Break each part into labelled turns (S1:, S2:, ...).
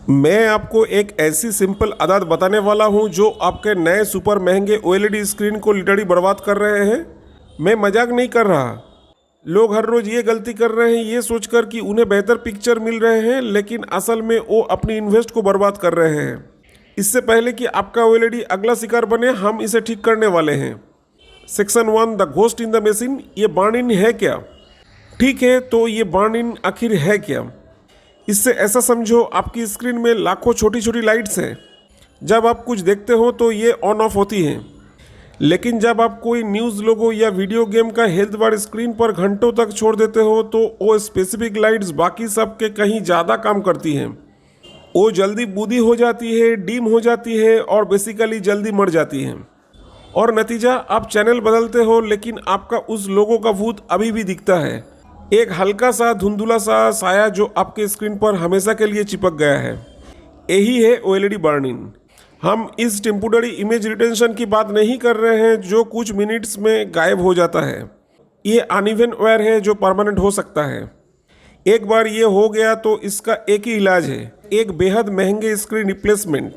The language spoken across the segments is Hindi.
S1: मैं आपको एक ऐसी सिंपल आदत बताने वाला हूं जो आपके नए सुपर महंगे ओएलईडी स्क्रीन को लिटरली बर्बाद कर रहे हैं। मैं मजाक नहीं कर रहा। लोग हर रोज ये गलती कर रहे हैं ये सोचकर कि उन्हें बेहतर पिक्चर मिल रहे हैं, लेकिन असल में वो अपनी इन्वेस्ट को बर्बाद कर रहे हैं। इससे पहले कि आपका ओएलईडी अगला शिकार बने, हम इसे ठीक करने वाले हैं। Section 1, the ghost in the machine. ये बर्न इन है क्या? ठीक है, तो ये बर्न इन आखिर है क्या? इससे ऐसा समझो, आपकी स्क्रीन में लाखों छोटी छोटी लाइट्स हैं। जब आप कुछ देखते हो तो ये ऑन ऑफ होती हैं, लेकिन जब आप कोई न्यूज़ लोगो या वीडियो गेम का हेल्थ बार स्क्रीन पर घंटों तक छोड़ देते हो तो वो स्पेसिफिक लाइट्स बाकी सब के कहीं ज़्यादा काम करती हैं। वो जल्दी बूदी हो जाती है, डीम हो जाती है और बेसिकली जल्दी मर जाती हैं। और नतीजा, आप चैनल बदलते हो लेकिन आपका उस लोगो का भूत अभी भी दिखता है, एक हल्का सा धुंधुला सा साया जो आपके स्क्रीन पर हमेशा के लिए चिपक गया है। यही है ओएलईडी बर्न इन। हम इस टेम्पोररी इमेज रिटेंशन की बात नहीं कर रहे हैं जो कुछ मिनट्स में गायब हो जाता है। ये अनइवन वेयर है जो परमानेंट हो सकता है। एक बार ये हो गया तो इसका एक ही इलाज है, एक बेहद महंगे स्क्रीन रिप्लेसमेंट।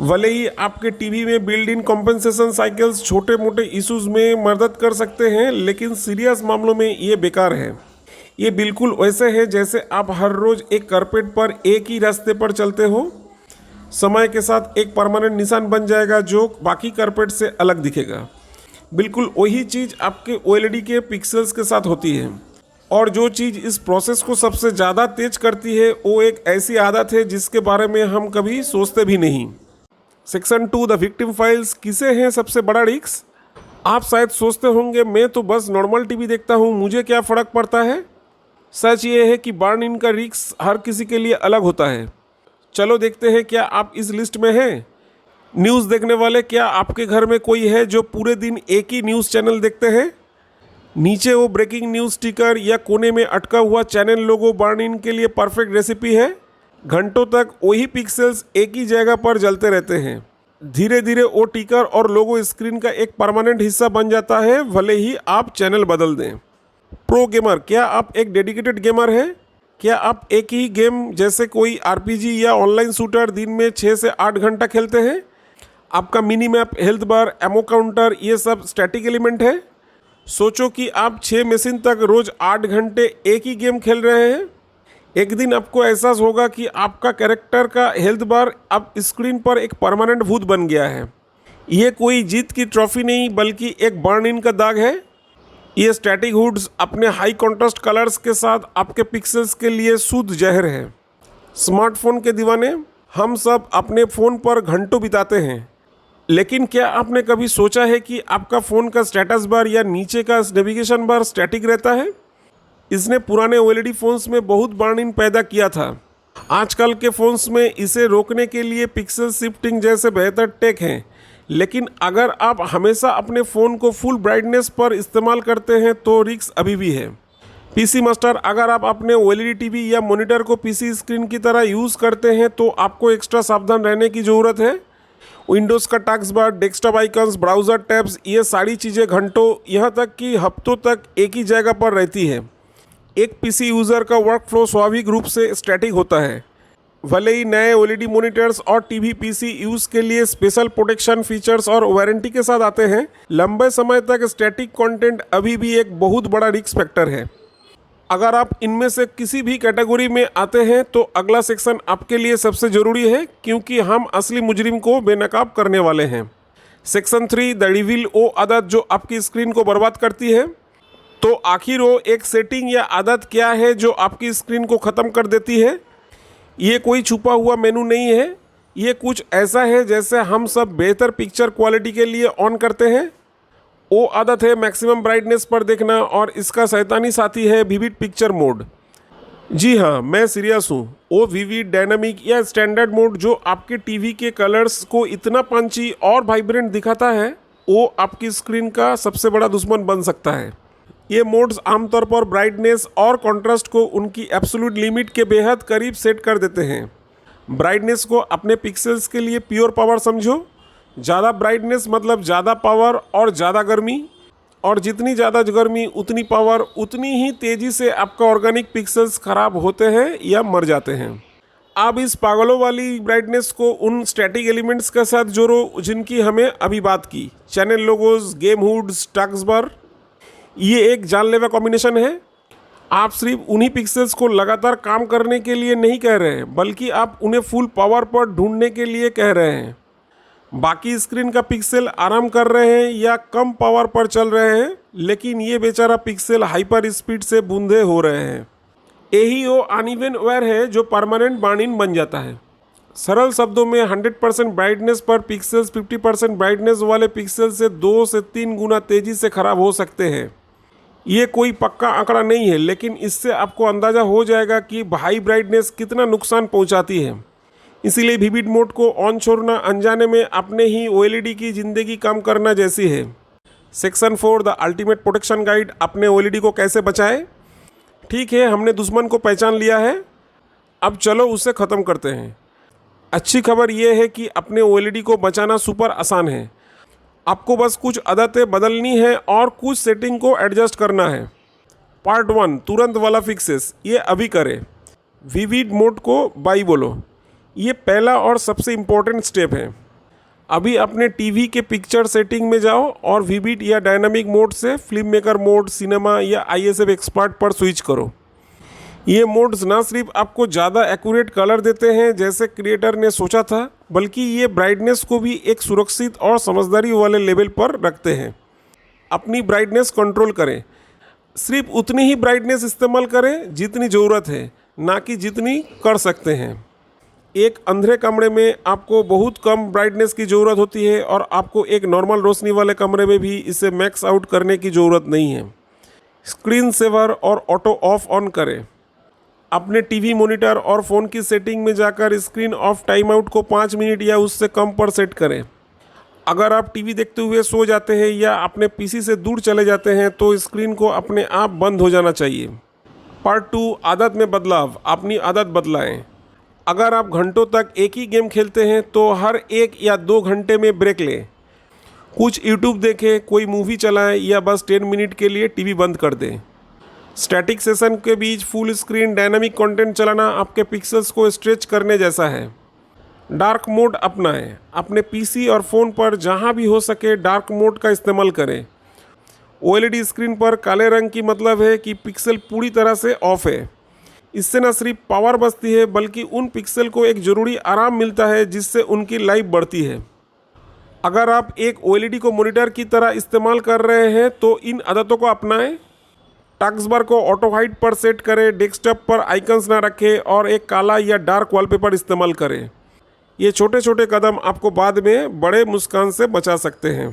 S1: भले ही आपके टीवी में बिल्ड इन कॉम्पेंसेशन साइकिल्स छोटे मोटे इश्यूज में मदद कर सकते हैं, लेकिन सीरियस मामलों में ये बेकार है। ये बिल्कुल वैसे है जैसे आप हर रोज एक कारपेट पर एक ही रास्ते पर चलते हो। समय के साथ एक परमानेंट निशान बन जाएगा जो बाकी कारपेट से अलग दिखेगा। बिल्कुल वही चीज़ आपके ओएलईडी के पिक्सेल्स के साथ होती है। और जो चीज़ इस प्रोसेस को सबसे ज़्यादा तेज करती है वो एक ऐसी आदत है जिसके बारे में हम कभी सोचते भी नहीं। Section 2, the victim files. किसे है सबसे बड़ा रिस्क? आप शायद सोचते होंगे, मैं तो बस नॉर्मल टीवी देखता हूँ, मुझे क्या फ़र्क पड़ता है। सच ये है कि बर्न इन का रिस्क हर किसी के लिए अलग होता है। चलो देखते हैं, क्या आप इस लिस्ट में हैं? न्यूज़ देखने वाले, क्या आपके घर में कोई है जो पूरे दिन एक ही न्यूज़ चैनल देखते हैं? नीचे वो ब्रेकिंग न्यूज़ स्टिकर या कोने में अटका हुआ चैनल लोगो बर्न इन के लिए परफेक्ट रेसिपी है। घंटों तक वही पिक्सेल्स एक ही जगह पर जलते रहते हैं। धीरे धीरे वो टिकर और लोगो स्क्रीन का एक परमानेंट हिस्सा बन जाता है, भले ही आप चैनल बदल दें। प्रो गेमर, क्या आप एक डेडिकेटेड गेमर हैं? क्या आप एक ही गेम जैसे कोई आरपीजी या ऑनलाइन शूटर दिन में 6 से 8 घंटा खेलते हैं? आपका mini map, health bar, ammo counter ये सब स्टैटिक एलिमेंट है। सोचो कि आप 6 मशीन तक रोज 8 घंटे एक ही गेम खेल रहे हैं। एक दिन आपको एहसास होगा कि आपका कैरेक्टर का हेल्थ बार अब स्क्रीन पर एक परमानेंट भूत बन गया है। ये कोई जीत की ट्रॉफी नहीं बल्कि एक बर्न इन का दाग है। ये स्टैटिक हुड्स अपने हाई कॉन्ट्रास्ट कलर्स के साथ आपके पिक्सेल्स के लिए शुद्ध जहर है। स्मार्टफोन के दीवाने, हम सब अपने फ़ोन पर घंटों बिताते हैं, लेकिन क्या आपने कभी सोचा है कि आपका फ़ोन का स्टेटस बार या नीचे का नेविगेशन बार स्टैटिक रहता है? इसने पुराने ओएलईडी फ़ोन्स में बहुत बर्न इन पैदा किया था। आजकल के फ़ोन्स में इसे रोकने के लिए पिक्सल शिफ्टिंग जैसे बेहतर टेक हैं, लेकिन अगर आप हमेशा अपने फ़ोन को फुल ब्राइटनेस पर इस्तेमाल करते हैं तो रिस्क अभी भी है। पीसी मास्टर, अगर आप अपने ओएलईडी टीवी या मॉनिटर को पीसी स्क्रीन की तरह यूज़ करते हैं तो आपको एक्स्ट्रा सावधान रहने की ज़रूरत है। विंडोज़ का task bar, desktop icons, browser tabs, ये सारी चीज़ें घंटों यहाँ तक कि हफ्तों तक एक ही जगह पर रहती है। एक पीसी यूज़र का वर्कफ्लो स्वाभाविक रूप से स्टैटिक होता है। भले ही नए ओएलईडी मॉनिटर्स और टीवी पीसी यूज़ के लिए स्पेशल प्रोटेक्शन फीचर्स और वारंटी के साथ आते हैं, लंबे समय तक स्टैटिक कंटेंट अभी भी एक बहुत बड़ा रिस्क फैक्टर है। अगर आप इनमें से किसी भी कैटेगरी में आते हैं तो अगला सेक्शन आपके लिए सबसे ज़रूरी है, क्योंकि हम असली मुजरिम को बेनकाब करने वाले हैं। Section 3, the reveal. वो आदत जो आपकी स्क्रीन को बर्बाद करती है। तो आखिर वो एक सेटिंग या आदत क्या है जो आपकी स्क्रीन को ख़त्म कर देती है? ये कोई छुपा हुआ मेनू नहीं है। ये कुछ ऐसा है जैसे हम सब बेहतर पिक्चर क्वालिटी के लिए ऑन करते हैं। वो आदत है मैक्सिमम ब्राइटनेस पर देखना, और इसका शैतानी साथी है विविड पिक्चर मोड। जी हाँ, मैं सीरियस हूँ। वो विविड, डायनामिक या स्टैंडर्ड मोड जो आपके टीवी के कलर्स को इतना पंची और वाइब्रेंट दिखाता है, वो आपकी स्क्रीन का सबसे बड़ा दुश्मन बन सकता है। ये मोड्स आमतौर पर ब्राइटनेस और कॉन्ट्रास्ट को उनकी एब्सोल्यूट लिमिट के बेहद करीब सेट कर देते हैं। ब्राइटनेस को अपने पिक्सेल्स के लिए प्योर पावर समझो। ज़्यादा ब्राइटनेस मतलब ज़्यादा पावर और ज़्यादा गर्मी, और जितनी ज़्यादा गर्मी उतनी पावर, उतनी ही तेज़ी से आपका ऑर्गेनिक पिक्सेल्स ख़राब होते हैं या मर जाते हैं। अब इस पागलों वाली ब्राइटनेस को उन स्टैटिक एलिमेंट्स के साथ जोड़ो जिनकी हमें अभी बात की, channel logos, game hoods, taskbar. ये एक जानलेवा कॉम्बिनेशन है। आप सिर्फ उन्हीं पिक्सेल्स को लगातार काम करने के लिए नहीं कह रहे हैं, बल्कि आप उन्हें फुल पावर पर ढूंढने के लिए कह रहे हैं। बाकी स्क्रीन का पिक्सल आराम कर रहे हैं या कम पावर पर चल रहे हैं, लेकिन ये बेचारा पिक्सल हाइपर स्पीड से बूंदे हो रहे हैं। यही वो अनइवन वेयर है जो परमानेंट बर्न-इन बन जाता है। सरल शब्दों में 100% ब्राइटनेस पर पिक्सेल्स 50% ब्राइटनेस वाले पिक्सल से 2 से 3 गुना तेज़ी से ख़राब हो सकते हैं। ये कोई पक्का आंकड़ा नहीं है, लेकिन इससे आपको अंदाज़ा हो जाएगा कि हाई ब्राइटनेस कितना नुकसान पहुंचाती है। इसीलिए विविड मोड को ऑन छोड़ना अनजाने में अपने ही ओएलईडी की ज़िंदगी कम करना जैसी है। Section 4 the ultimate protection guide, अपने ओएलईडी को कैसे बचाएं। ठीक है, हमने दुश्मन को पहचान लिया है, अब चलो उसे ख़त्म करते हैं। अच्छी खबर यह है कि अपने ओएलईडी को बचाना सुपर आसान है। आपको बस कुछ आदतें बदलनी है और कुछ सेटिंग को एडजस्ट करना है। पार्ट 1 तुरंत वाला फिक्सेस, ये अभी करें। विविड मोड को बाई बोलो, ये पहला और सबसे इम्पोर्टेंट स्टेप है। अभी अपने टीवी के पिक्चर सेटिंग में जाओ और विविड या डायनामिक मोड से फिल्म मेकर मोड, सिनेमा या ISF एक्सपर्ट पर स्विच करो। ये मोड्स ना सिर्फ आपको ज़्यादा एक्यूरेट कलर देते हैं जैसे क्रिएटर ने सोचा था, बल्कि ये ब्राइटनेस को भी एक सुरक्षित और समझदारी वाले लेवल पर रखते हैं। अपनी ब्राइटनेस कंट्रोल करें, सिर्फ उतनी ही ब्राइटनेस इस्तेमाल करें जितनी ज़रूरत है, ना कि जितनी कर सकते हैं। एक अंधेरे कमरे में आपको बहुत कम ब्राइटनेस की ज़रूरत होती है और आपको एक नॉर्मल रोशनी वाले कमरे में भी इसे मैक्स आउट करने की ज़रूरत नहीं है। स्क्रीन सेवर और ऑटो ऑफ ऑन करें। अपने टीवी मॉनिटर और फ़ोन की सेटिंग में जाकर स्क्रीन ऑफ टाइम आउट को 5 मिनट या उससे कम पर सेट करें। अगर आप टीवी देखते हुए सो जाते हैं या अपने पीसी से दूर चले जाते हैं तो स्क्रीन को अपने आप बंद हो जाना चाहिए। पार्ट 2 आदत में बदलाव, अपनी आदत बदलाएं। अगर आप घंटों तक एक ही गेम खेलते हैं तो हर 1 या 2 घंटे में ब्रेक लें। कुछ यूट्यूब देखें, कोई मूवी चलाएं या बस 10 मिनट के लिए टीवी बंद कर दें। स्टैटिक सेशन के बीच फुल स्क्रीन डायनामिक कंटेंट चलाना आपके पिक्सेल्स को स्ट्रेच करने जैसा है। डार्क मोड अपनाएं। अपने पीसी और फ़ोन पर जहां भी हो सके डार्क मोड का इस्तेमाल करें। ओएलईडी स्क्रीन पर काले रंग की मतलब है कि पिक्सल पूरी तरह से ऑफ है। इससे न सिर्फ पावर बचती है, बल्कि उन पिक्सल को एक ज़रूरी आराम मिलता है जिससे उनकी लाइफ बढ़ती है। अगर आप एक ओएलईडी को मॉनिटर की तरह इस्तेमाल कर रहे हैं तो इन आदतों को अपनाएं। टास्कबार को ऑटो हाइड पर सेट करें, डेस्कटॉप पर आइकन्स ना रखें और एक काला या डार्क वॉलपेपर इस्तेमाल करें। ये छोटे छोटे कदम आपको बाद में बड़े मुस्कान से बचा सकते हैं।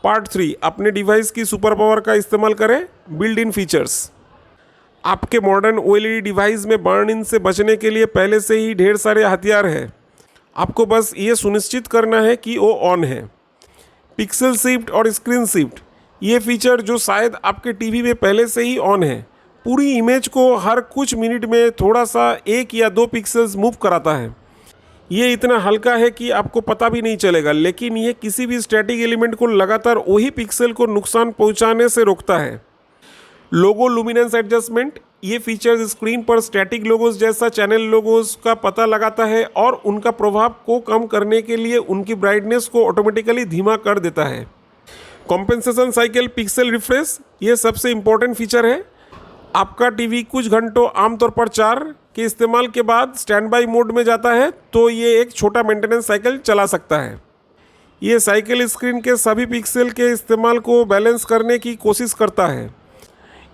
S1: पार्ट 3 अपने डिवाइस की सुपर पावर का इस्तेमाल करें। Build in features. आपके मॉडर्न ओएलईडी डिवाइस में बर्न इन से बचने के लिए पहले से ही ढेर सारे हथियार हैं। आपको बस ये सुनिश्चित करना है कि वो ऑन है। पिक्सल शिफ्ट और स्क्रीन शिफ्ट, ये फीचर जो शायद आपके टीवी में पहले से ही ऑन है, पूरी इमेज को हर कुछ मिनट में थोड़ा सा 1 या 2 पिक्सल्स मूव कराता है। ये इतना हल्का है कि आपको पता भी नहीं चलेगा, लेकिन ये किसी भी स्टैटिक एलिमेंट को लगातार वही पिक्सल को नुकसान पहुंचाने से रोकता है। लोगो लुमिनेंस एडजस्टमेंट, ये फीचर्स स्क्रीन पर स्टैटिक लोगोस जैसा चैनल लोगोस का पता लगाता है और उनका प्रभाव को कम करने के लिए उनकी ब्राइटनेस को ऑटोमेटिकली धीमा कर देता है। कॉम्पेंसेशन साइकिल पिक्सल रिफ्रेश, ये सबसे इम्पोर्टेंट फीचर है। आपका टीवी कुछ घंटों, आमतौर पर 4 के इस्तेमाल के बाद स्टैंड बाई मोड में जाता है तो ये एक छोटा मेंटेनेंस साइकिल चला सकता है। ये साइकिल स्क्रीन के सभी पिक्सल के इस्तेमाल को बैलेंस करने की कोशिश करता है।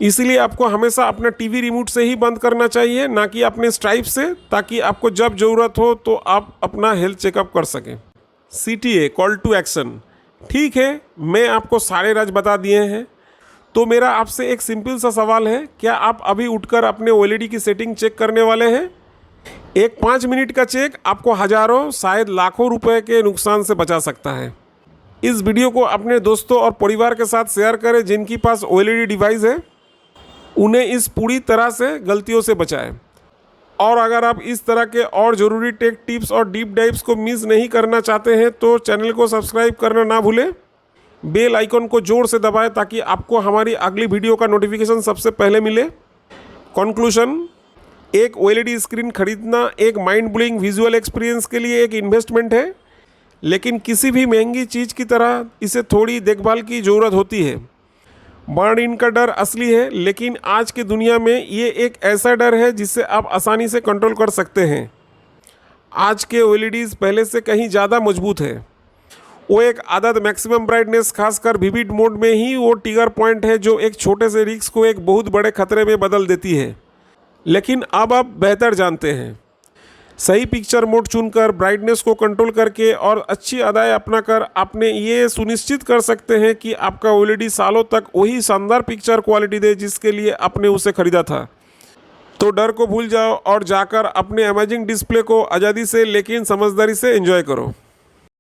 S1: इसलिए आपको हमेशा अपना टीवी रिमोट से ही बंद करना चाहिए, ना कि अपने स्ट्राइप से, ताकि आपको जब ज़रूरत हो तो आप अपना हेल्थ चेकअप कर सकें। CTA call to action. ठीक है, मैं आपको सारे राज बता दिए हैं, तो मेरा आपसे एक सिंपल सा सवाल है, क्या आप अभी उठकर अपने ओएलईडी की सेटिंग चेक करने वाले हैं? एक 5 मिनट का चेक आपको हज़ारों, शायद लाखों रुपए के नुकसान से बचा सकता है। इस वीडियो को अपने दोस्तों और परिवार के साथ शेयर करें जिनके पास ओएलईडी डिवाइस है, उन्हें इस पूरी तरह से गलतियों से बचाएं। और अगर आप इस तरह के और ज़रूरी टेक टिप्स और डीप डाइव्स को मिस नहीं करना चाहते हैं तो चैनल को सब्सक्राइब करना ना भूलें। बेल आइकन को जोर से दबाएं ताकि आपको हमारी अगली वीडियो का नोटिफिकेशन सबसे पहले मिले। कंक्लूजन, एक OLED स्क्रीन खरीदना एक माइंड ब्लोइंग विजुअल एक्सपीरियंस के लिए एक इन्वेस्टमेंट है, लेकिन किसी भी महंगी चीज़ की तरह इसे थोड़ी देखभाल की ज़रूरत होती है। बर्न इन का डर असली है, लेकिन आज की दुनिया में ये एक ऐसा डर है जिसे आप आसानी से कंट्रोल कर सकते हैं। आज के OLEDs पहले से कहीं ज़्यादा मजबूत है। वो एक आदत मैक्सिमम ब्राइटनेस, खासकर विविड मोड में ही वो ट्रिगर पॉइंट है जो एक छोटे से रिस्क को एक बहुत बड़े खतरे में बदल देती है। लेकिन अब आप बेहतर जानते हैं। सही पिक्चर मोड चुनकर, ब्राइटनेस को कंट्रोल करके और अच्छी अदाएँ अपनाकर आपने ये सुनिश्चित कर सकते हैं कि आपका OLED सालों तक वही शानदार पिक्चर क्वालिटी दे जिसके लिए आपने उसे खरीदा था। तो डर को भूल जाओ और जाकर अपने अमेजिंग डिस्प्ले को आज़ादी से लेकिन समझदारी से एंजॉय करो।